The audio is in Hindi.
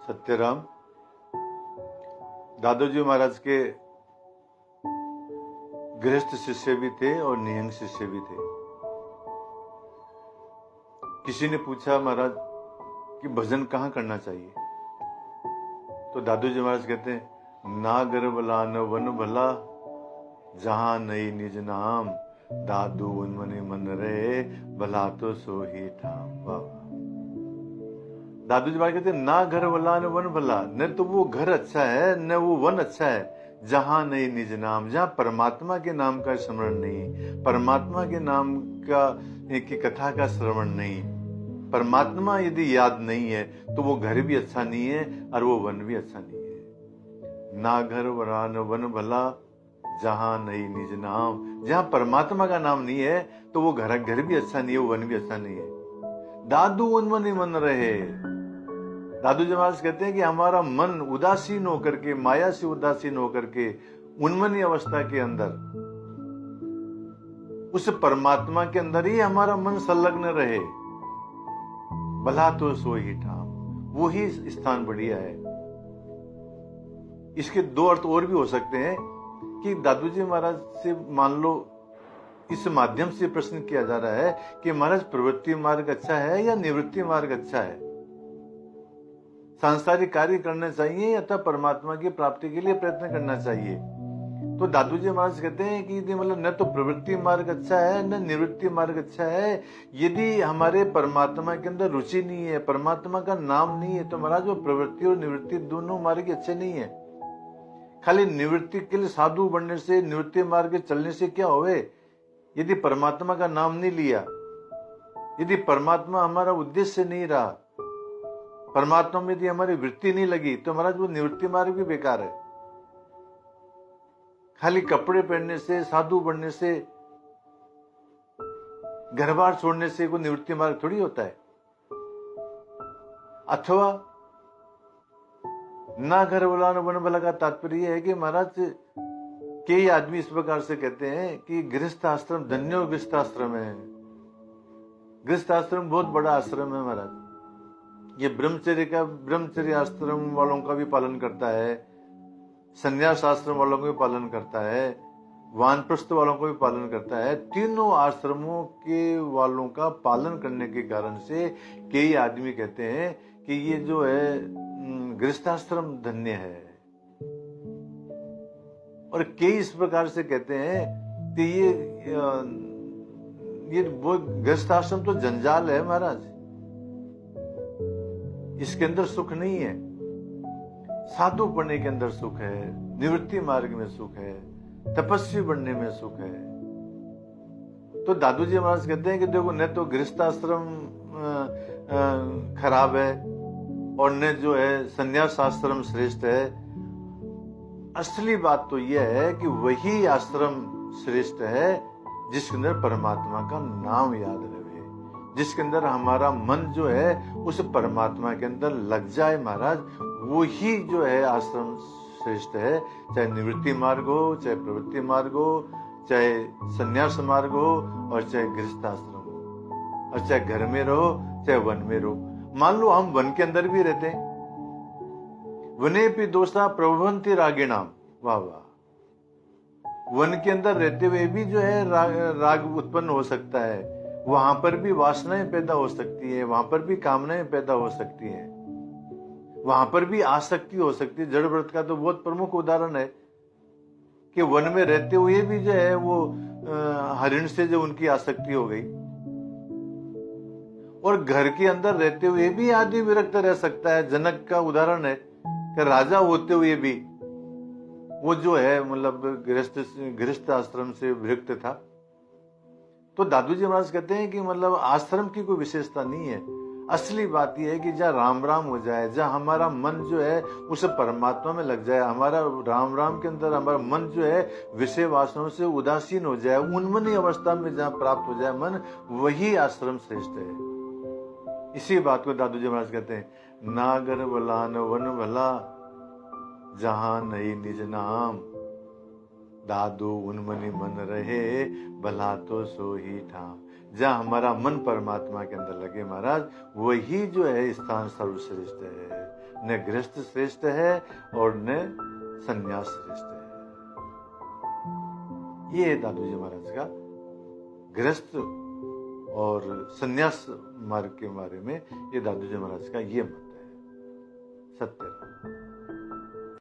सत्यराम दादोजी महाराज के गृहस्थ शिष्य भी थे और निहंग शिष्य भी थे। किसी ने पूछा महाराज कि भजन कहाँ करना चाहिए, तो दादोजी महाराज कहते हैं ना घर भला न वन भला, जहां नई निज नाम, दादू उन मन रहे, भला तो सो ही ठाम। वाह। दादोजी महाराज कहते हैं ना घर भला न वन भला, न तो वो घर अच्छा है न वो वन अच्छा है, जहां नहीं निज नाम, जहां परमात्मा के नाम का स्मरण नहीं, परमात्मा के नाम का की कथा का श्रवण नहीं, परमात्मा यदि याद नहीं है तो वो घर भी अच्छा नहीं है और वो वन भी अच्छा नहीं है। ना घर भला न वन भला, जहां नहीं निज नाम, जहां परमात्मा का नाम नहीं है तो वो घर भी अच्छा नहीं है, वो वन भी अच्छा नहीं है। दादू उन्मन मन रहे। दादू जी महाराज कहते हैं कि हमारा मन उदासीन होकर के, माया से उदासीन होकर के, उन्मनी अवस्था के अंदर, उस परमात्मा के अंदर ही हमारा मन संलग्न रहे, भला तो सो ही ठाम, वो ही स्थान बढ़िया है। इसके दो अर्थ और भी हो सकते हैं कि दादू जी महाराज से मान लो इस माध्यम से प्रश्न किया जा रहा है कि महाराज प्रवृत्ति मार्ग अच्छा है या निवृत्ति मार्ग अच्छा है, सांसारिक कार्य करने चाहिए अथवा परमात्मा की प्राप्ति के लिए प्रयत्न करना चाहिए। तो दादू जी महाराज कहते हैं कि मतलब न तो प्रवृत्ति मार्ग अच्छा है न निवृत्ति मार्ग अच्छा है। यदि हमारे परमात्मा के अंदर रुचि नहीं है, परमात्मा का नाम नहीं है, तो महाराज वो प्रवृत्ति और निवृत्ति दोनों मार्ग अच्छे नहीं है। खाली निवृत्ति के लिए साधु बनने से, निवृत्ति मार्ग चलने से क्या होवे? यदि परमात्मा का नाम नहीं लिया, यदि परमात्मा हमारा उद्देश्य नहीं रहा, परमात्मा में यदि हमारी वृत्ति नहीं लगी, तो महाराज वो निवृत्ति मार्ग भी बेकार है। खाली कपड़े पहनने से, साधु बनने से, घर बार छोड़ने से कोई निवृत्ति मार्ग थोड़ी होता है। अथवा ना घर भला न वन भला का तात्पर्य है कि महाराज कई आदमी इस प्रकार से कहते हैं कि गृहस्थ आश्रम धन्यो गृहस्थ आश्रम है। गृहस्थ आश्रम बहुत बड़ा आश्रम है महाराज, ये ब्रह्मचर्य आश्रम वालों का भी पालन करता है, संन्यास आश्रम वालों को भी पालन करता है, वानप्रस्थ वालों को भी पालन करता है। तीनों आश्रमों के वालों का पालन करने के कारण से कई आदमी कहते हैं कि ये जो है गृहस्थाश्रम धन्य है, और कई इस प्रकार से कहते हैं कि ये वो गृहस्थाश्रम तो जंजाल है महाराज, इसके अंदर सुख नहीं है। साधु बनने के अंदर सुख है, निवृत्ति मार्ग में सुख है, तपस्वी बनने में सुख है। तो दादू जी महाराज कहते हैं कि देखो न तो गृहस्थाश्रम खराब है और न जो है संन्यास आश्रम श्रेष्ठ है। असली बात तो यह है कि वही आश्रम श्रेष्ठ है जिसके अंदर परमात्मा का नाम याद रहे, जिसके अंदर हमारा मन जो है उस परमात्मा के अंदर लग जाए महाराज, वो ही जो है आश्रम श्रेष्ठ है। चाहे निवृत्ति मार्ग हो, चाहे प्रवृत्ति मार्ग हो, चाहे संन्यास मार्ग हो, और चाहे गृहस्थाश्रम हो, और चाहे घर में रहो चाहे वन में रहो। मान लो हम वन के अंदर भी रहते हैं, वने भी दोषा प्रभवंती रागिणाम। वाह वाह। वन के अंदर रहते हुए भी जो है राग उत्पन्न हो सकता है, वहां पर भी वासनाएं पैदा हो सकती है, वहां पर भी कामनाएं पैदा हो सकती हैं, वहां पर भी आसक्ति हो सकती है। जड़ व्रत का तो बहुत प्रमुख उदाहरण है कि वन में रहते हुए भी जो है वो हरिण से जो उनकी आसक्ति हो गई, और घर के अंदर रहते हुए भी आदमी विरक्त रह सकता है। जनक का उदाहरण है कि राजा होते हुए भी वो जो है मतलब गृहस्थ आश्रम से विरक्त था। तो दादू जी महाराज कहते हैं कि मतलब आश्रम की कोई विशेषता नहीं है। असली बात यह है कि जहाँ राम राम हो जाए, जहाँ हमारा मन जो है उस परमात्मा में लग जाए, हमारा राम राम के अंदर हमारा मन जो है विषय वासनाओं से उदासीन हो जाए, उन्मनी अवस्था में जहाँ प्राप्त हो जाए मन, वही आश्रम श्रेष्ठ है। इसी बात को दादू जी महाराज कहते हैं नागर भला न वन भला, जहां नहीं निज नाम, दादू उन्मनी मन रहे, भला तो सो ही ठाम। जहां हमारा मन परमात्मा के अंदर लगे महाराज, वही जो है स्थान सर्वश्रेष्ठ है। न गृहस्थ श्रेष्ठ है और न संन्यास श्रेष्ठ है। ये दादू जी महाराज का गृहस्थ और संन्यास मार्ग के बारे में ये दादू जी महाराज का ये मत है। सत्य।